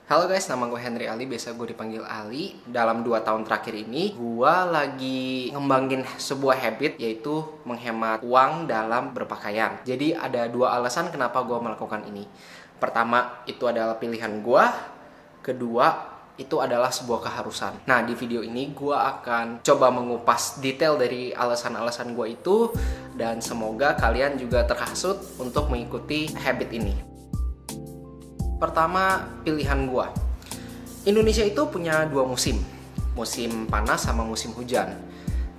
Halo guys, nama gue Henry Ali, biasa gue dipanggil Ali. Dalam 2 tahun terakhir ini, gue lagi ngembangin sebuah habit, yaitu menghemat uang dalam berpakaian. Jadi ada 2 alasan kenapa gue melakukan ini. Pertama, itu adalah pilihan gue. Kedua, itu adalah sebuah keharusan. Nah, di video ini gue akan coba mengupas detail dari alasan-alasan gue itu, dan semoga kalian juga terhasut untuk mengikuti habit ini. Pertama, pilihan gua. Indonesia itu punya 2 musim. Musim panas sama musim hujan.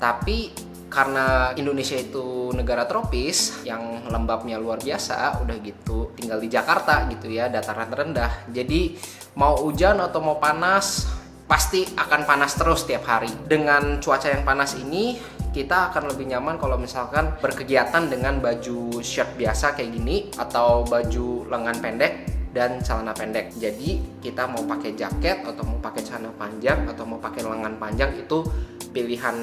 Tapi karena Indonesia itu negara tropis yang lembabnya luar biasa, udah gitu tinggal di Jakarta gitu ya, dataran rendah. Jadi mau hujan atau mau panas, pasti akan panas terus tiap hari. Dengan cuaca yang panas ini, kita akan lebih nyaman kalau misalkan berkegiatan dengan baju shirt biasa kayak gini, atau baju lengan pendek dan celana pendek. Jadi kita mau pakai jaket atau mau pakai celana panjang atau mau pakai lengan panjang, itu pilihan,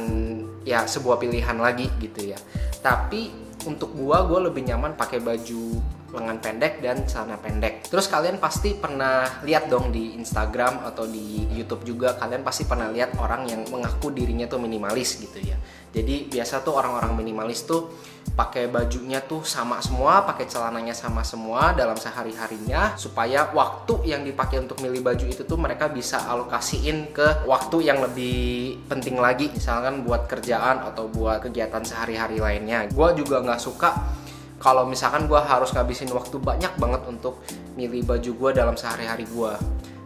ya sebuah pilihan lagi gitu ya. Tapi untuk gua lebih nyaman pakai baju lengan pendek dan celana pendek. Terus kalian pasti pernah lihat dong di Instagram atau di YouTube juga, kalian pasti pernah lihat orang yang mengaku dirinya tuh minimalis gitu ya. Jadi biasa tuh orang-orang minimalis tuh pakai bajunya tuh sama semua, pakai celananya sama semua dalam sehari-harinya, supaya waktu yang dipakai untuk milih baju itu tuh mereka bisa alokasiin ke waktu yang lebih penting lagi, misalkan buat kerjaan atau buat kegiatan sehari-hari lainnya. Gue juga nggak suka kalau misalkan gue harus ngabisin waktu banyak banget untuk milih baju gue dalam sehari-hari gue.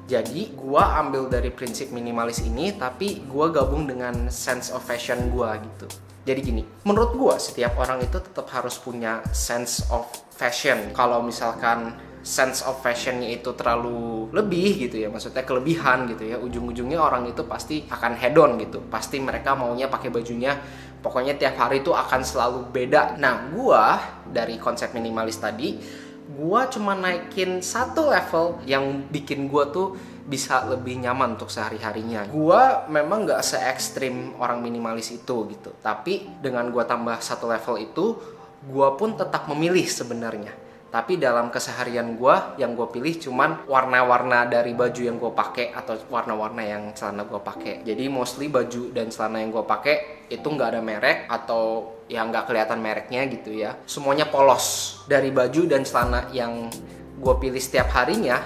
Jadi gue ambil dari prinsip minimalis ini, tapi gue gabung dengan sense of fashion gue gitu. Jadi gini, menurut gue setiap orang itu tetap harus punya sense of fashion. Kalau misalkan sense of fashionnya itu terlalu lebih gitu ya, maksudnya kelebihan gitu ya, ujung-ujungnya orang itu pasti akan hedon gitu. Pasti mereka maunya pakai bajunya, pokoknya tiap hari itu akan selalu beda. Nah, gue dari konsep minimalis tadi, gue cuma naikin 1 level yang bikin gue tuh bisa lebih nyaman untuk sehari-harinya. Gue memang gak se-ekstrim orang minimalis itu gitu, tapi dengan gue tambah 1 level itu, gue pun tetap memilih sebenarnya. Tapi dalam keseharian gue, yang gue pilih cuman warna-warna dari baju yang gue pakai atau warna-warna yang celana gue pakai. Jadi mostly baju dan celana yang gue pakai itu nggak ada merek atau yang nggak kelihatan mereknya gitu ya. Semuanya polos. Dari baju dan celana yang gue pilih setiap harinya,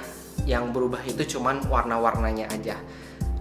yang berubah itu cuman warna-warnanya aja,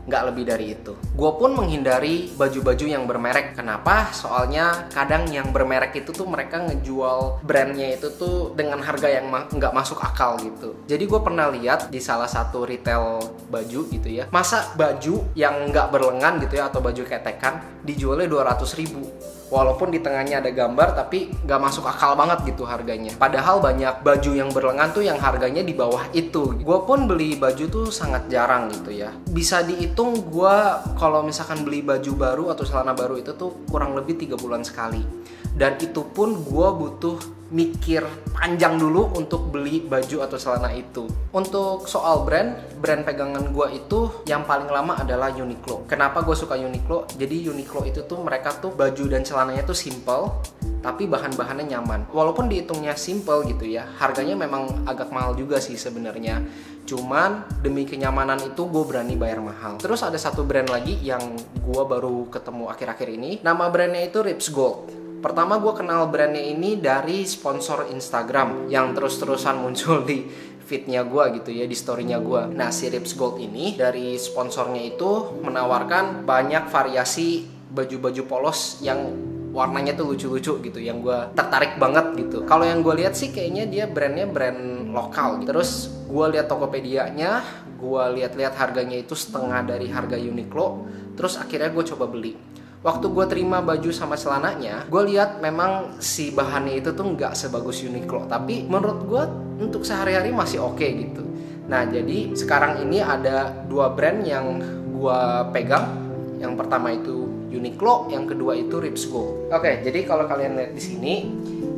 nggak lebih dari itu. Gue pun menghindari baju-baju yang bermerek. Kenapa? Soalnya kadang yang bermerek itu tuh mereka ngejual brandnya itu tuh dengan harga yang nggak masuk akal gitu. Jadi gue pernah lihat di salah satu retail baju gitu ya, masa baju yang nggak berlengan gitu ya, atau baju ketekan dijualnya 200.000. Walaupun di tengahnya ada gambar, tapi nggak masuk akal banget gitu harganya. Padahal banyak baju yang berlengan tuh yang harganya di bawah itu. Gue pun beli baju tuh sangat jarang gitu ya. Bisa dihitung gue kalau misalkan beli baju baru atau celana baru itu tuh kurang lebih 3 bulan sekali. Dan itu pun gue butuh mikir panjang dulu untuk beli baju atau celana itu. Untuk soal brand pegangan gue itu yang paling lama adalah Uniqlo. Kenapa gue suka Uniqlo? Jadi Uniqlo itu tuh mereka tuh baju dan celananya tuh simple, tapi bahan-bahannya nyaman. Walaupun dihitungnya simple gitu ya, harganya memang agak mahal juga sih sebenarnya. Cuman demi kenyamanan itu gue berani bayar mahal. Terus ada satu brand lagi yang gue baru ketemu akhir-akhir ini. Nama brandnya itu Rips Gold. Pertama gue kenal brandnya ini dari sponsor Instagram yang terus-terusan muncul di feednya gue gitu ya, di storynya gue. Nah, si Rips Gold ini dari sponsornya itu menawarkan banyak variasi baju-baju polos yang warnanya tuh lucu-lucu gitu, yang gue tertarik banget gitu. Kalau yang gue lihat sih kayaknya dia brandnya brand lokal gitu. Terus gue lihat Tokopedia-nya, gue lihat-lihat harganya itu setengah dari harga Uniqlo. Terus akhirnya gue coba beli. Waktu gue terima baju sama celananya, gue lihat memang si bahannya itu tuh nggak sebagus Uniqlo, tapi menurut gue untuk sehari-hari masih oke gitu. Nah, jadi sekarang ini ada 2 brand yang gue pegang. Yang pertama itu Uniqlo, yang kedua itu Rips Gold. Oke, jadi kalau kalian lihat di sini,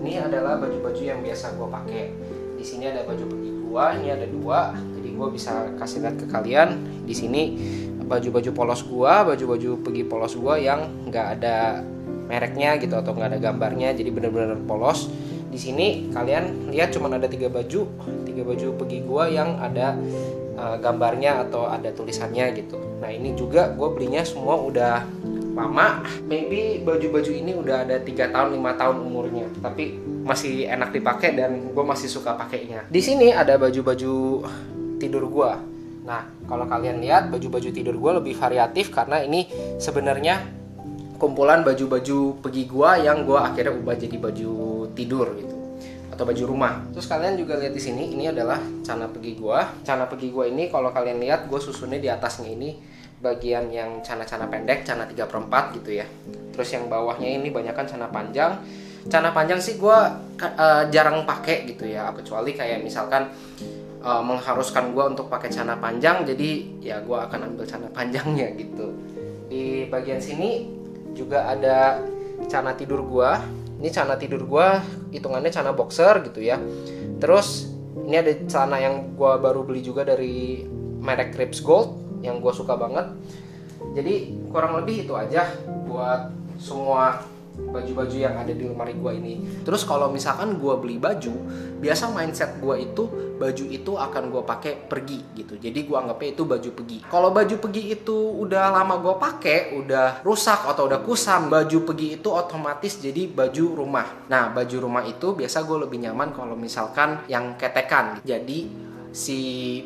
ini adalah baju-baju yang biasa gue pakai. Di sini ada baju pergi gue, ini ada 2. Jadi gue bisa kasih lihat ke kalian. Di sini baju-baju polos gua, baju-baju pergi polos gua yang nggak ada mereknya gitu atau nggak ada gambarnya, jadi bener-bener polos. Di sini kalian lihat cuma ada 3 baju pergi gua yang ada gambarnya atau ada tulisannya gitu. Nah ini juga gue belinya semua udah lama, maybe baju-baju ini udah ada 3 tahun 5 tahun umurnya, tapi masih enak dipakai dan gue masih suka pakainya. Di sini ada baju-baju tidur gue. Nah kalau kalian lihat baju-baju tidur gue lebih variatif karena ini sebenarnya kumpulan baju-baju pergi gue yang gue akhirnya ubah jadi baju tidur gitu atau baju rumah. Terus kalian juga lihat di sini, ini adalah celana pergi gua. Celana pergi gua ini kalau kalian lihat gua susunnya di atasnya ini bagian yang celana-celana pendek, celana 3/4 gitu ya. Terus yang bawahnya ini banyakkan celana panjang. Celana panjang sih gua jarang pakai gitu ya, kecuali kayak misalkan mengharuskan gua untuk pakai celana panjang, jadi ya gua akan ambil celana panjangnya gitu. Di bagian sini juga ada celana tidur gua. Ini celana tidur gue, hitungannya celana boxer gitu ya. Terus ini ada celana yang gue baru beli juga dari merek Crepes Gold yang gue suka banget. Jadi kurang lebih itu aja buat semua baju-baju yang ada di lemari gue ini. Terus kalau misalkan gue beli baju, biasa mindset gue itu baju itu akan gue pakai pergi gitu. Jadi gue anggapnya itu baju pergi. Kalau baju pergi itu udah lama gue pakai, udah rusak atau udah kusam, baju pergi itu otomatis jadi baju rumah. Nah baju rumah itu biasa gue lebih nyaman kalau misalkan yang ketekan. Jadi si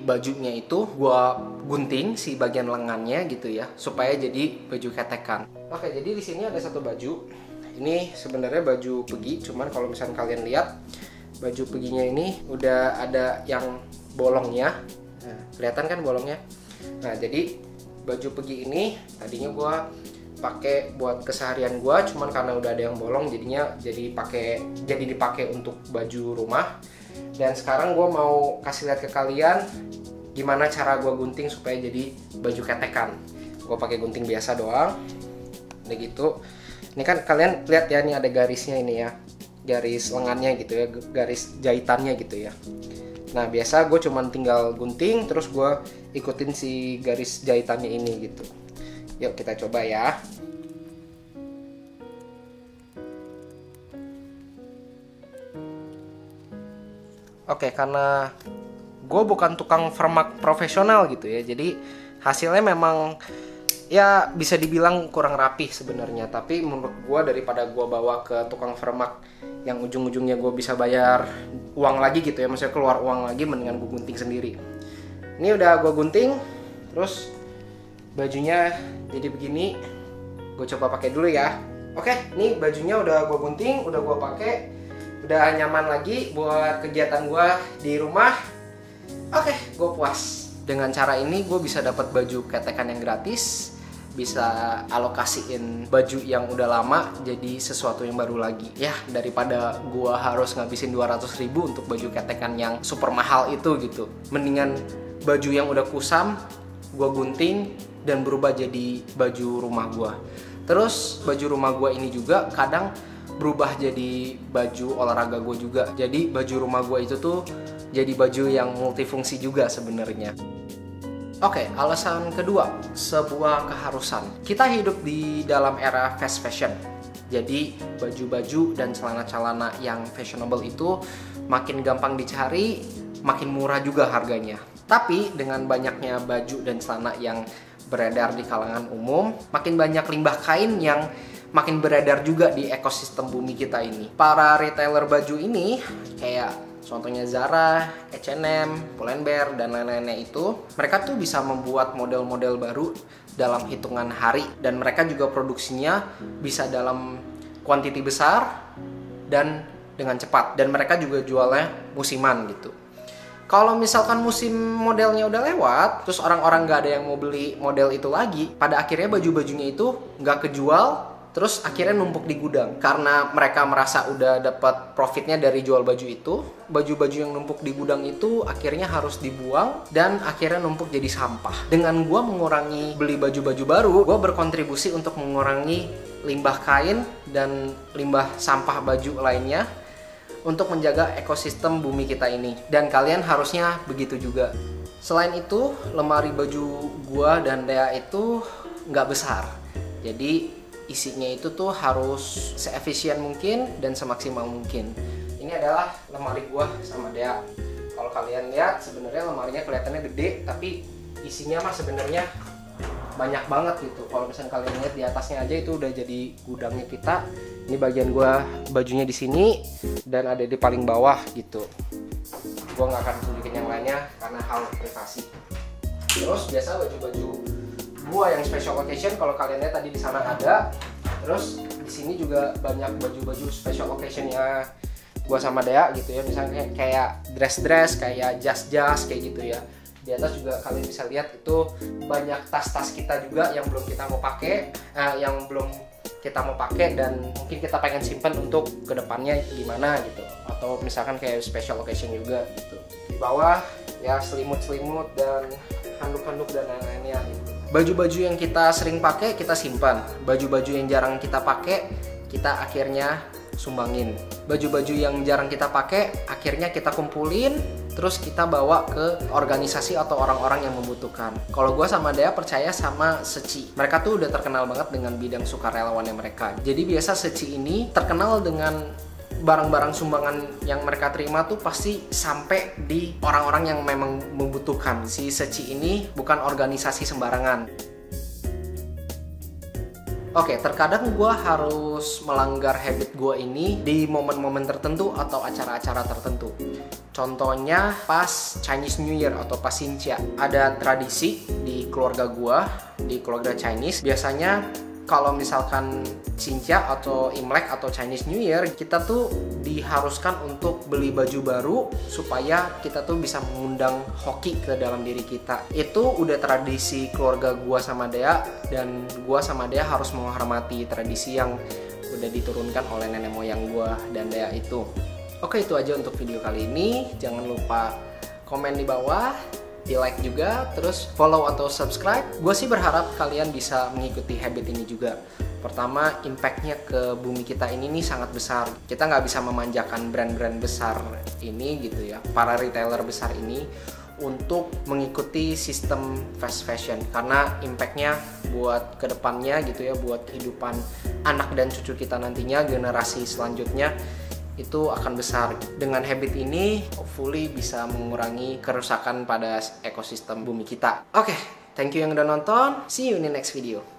bajunya itu gue gunting si bagian lengannya gitu ya, supaya jadi baju ketekan. Oke, jadi di sini ada satu baju. Ini sebenarnya baju pergi, cuman kalau misalnya kalian lihat baju perginya ini udah ada yang bolongnya. Nah, kelihatan kan bolongnya. Nah, jadi baju pergi ini tadinya gue pakai buat keseharian gue, cuman karena udah ada yang bolong jadinya jadi dipakai untuk baju rumah. Dan sekarang gue mau kasih lihat ke kalian gimana cara gue gunting supaya jadi baju ketekan. Gue pakai gunting biasa doang. Udah gitu. Ini kan kalian lihat ya, ini ada garisnya ini ya, garis lengannya gitu ya, garis jahitannya gitu ya. Nah biasa gue cuman tinggal gunting terus gue ikutin si garis jahitannya ini gitu. Yuk kita coba ya. Oke, karena gue bukan tukang vermak profesional gitu ya, jadi hasilnya memang ya bisa dibilang kurang rapih sebenarnya. Tapi menurut gue daripada gue bawa ke tukang vermak yang ujung-ujungnya gue bisa bayar uang lagi gitu ya, maksudnya keluar uang lagi, mendingan gue gunting sendiri. Ini udah gue gunting, terus bajunya jadi begini. Gue coba pakai dulu ya. Oke, ini bajunya udah gue gunting, udah gue pakai, udah nyaman lagi buat kegiatan gue di rumah. Oke, gue puas. Dengan cara ini gue bisa dapat baju ketekan yang gratis, bisa alokasiin baju yang udah lama jadi sesuatu yang baru lagi. Ya, daripada gue harus ngabisin 200.000 untuk baju ketekan yang super mahal itu gitu. Mendingan baju yang udah kusam gue gunting dan berubah jadi baju rumah gue. Terus baju rumah gue ini juga kadang berubah jadi baju olahraga gue juga. Jadi baju rumah gue itu tuh jadi baju yang multifungsi juga sebenarnya. Oke, alasan kedua, sebuah keharusan. Kita hidup di dalam era fast fashion. Jadi baju-baju dan celana-celana yang fashionable itu makin gampang dicari, makin murah juga harganya. Tapi dengan banyaknya baju dan celana yang beredar di kalangan umum, makin banyak limbah kain yang makin beredar juga di ekosistem bumi kita ini. Para retailer baju ini kayak contohnya Zara, H&M, Pull&Bear, dan lain-lainnya itu, mereka tuh bisa membuat model-model baru dalam hitungan hari, dan mereka juga produksinya bisa dalam kuantiti besar dan dengan cepat, dan mereka juga jualnya musiman gitu. Kalau misalkan musim modelnya udah lewat, terus orang-orang nggak ada yang mau beli model itu lagi, pada akhirnya baju-bajunya itu nggak kejual, terus akhirnya numpuk di gudang. Karena mereka merasa udah dapat profitnya dari jual baju itu, baju-baju yang numpuk di gudang itu akhirnya harus dibuang dan akhirnya numpuk jadi sampah. Dengan gue mengurangi beli baju-baju baru, gue berkontribusi untuk mengurangi limbah kain dan limbah sampah baju lainnya untuk menjaga ekosistem bumi kita ini. Dan kalian harusnya begitu juga. Selain itu, lemari baju gue dan Dea itu nggak besar. Jadi isinya itu tuh harus seefisien mungkin dan semaksimal mungkin. Ini adalah lemari gua sama Dea. Kalau Kalau kalian lihat sebenarnya lemarinya kelihatannya gede, tapi isinya mah sebenarnya banyak banget gitu. Kalau misalnya kalian lihat di atasnya aja itu udah jadi gudangnya kita. Ini bagian gua bajunya di sini dan ada di paling bawah gitu. Gua nggak akan tunjukin yang lainnya karena hal privasi. Terus biasa baju-baju gua yang special occasion, kalau kalian lihat tadi di sana ada. Terus di sini juga banyak baju-baju special occasionnya gua sama Dea gitu ya. Misalnya kayak dress-dress, kayak jas-jas kayak gitu ya. Di atas juga kalian bisa lihat itu banyak tas-tas kita juga yang belum kita mau pakai, dan mungkin kita pengen simpen untuk kedepannya gimana gitu, atau misalkan kayak special occasion juga gitu. Di bawah ya selimut-selimut dan handuk-handuk dan lain-lainnya gitu. Baju-baju yang kita sering pakai kita simpan, baju-baju yang jarang kita pakai kita akhirnya sumbangin. Baju-baju yang jarang kita pakai akhirnya kita kumpulin, terus kita bawa ke organisasi atau orang-orang yang membutuhkan. Kalau gue sama Dea percaya sama Seci. Mereka tuh udah terkenal banget dengan bidang sukarelawannya mereka. Jadi biasa Seci ini terkenal dengan barang-barang sumbangan yang mereka terima tuh pasti sampai di orang-orang yang memang membutuhkan. Si Seci ini bukan organisasi sembarangan. Oke, terkadang gue harus melanggar habit gue ini di momen-momen tertentu atau acara-acara tertentu. Contohnya pas Chinese New Year atau pas Xinjia. Ada tradisi di keluarga gue, di keluarga Chinese. Biasanya kalau misalkan Xinjia atau Imlek atau Chinese New Year, kita tuh diharuskan untuk beli baju baru supaya kita tuh bisa mengundang hoki ke dalam diri kita. Itu udah tradisi keluarga gua sama Dea, dan gua sama Dea harus menghormati tradisi yang udah diturunkan oleh nenek moyang gua dan Dea itu. Oke, itu aja untuk video kali ini. Jangan lupa komen di bawah, di like juga, terus follow atau subscribe. Gue sih berharap kalian bisa mengikuti habit ini juga. Pertama, impactnya ke bumi kita ini nih sangat besar. Kita nggak bisa memanjakan brand-brand besar ini gitu ya, para retailer besar ini untuk mengikuti sistem fast fashion, karena impactnya buat kedepannya gitu ya, buat kehidupan anak dan cucu kita nantinya, generasi selanjutnya itu akan besar. Dengan habit ini hopefully bisa mengurangi kerusakan pada ekosistem bumi kita. Oke, thank you yang udah nonton. See you in the next video.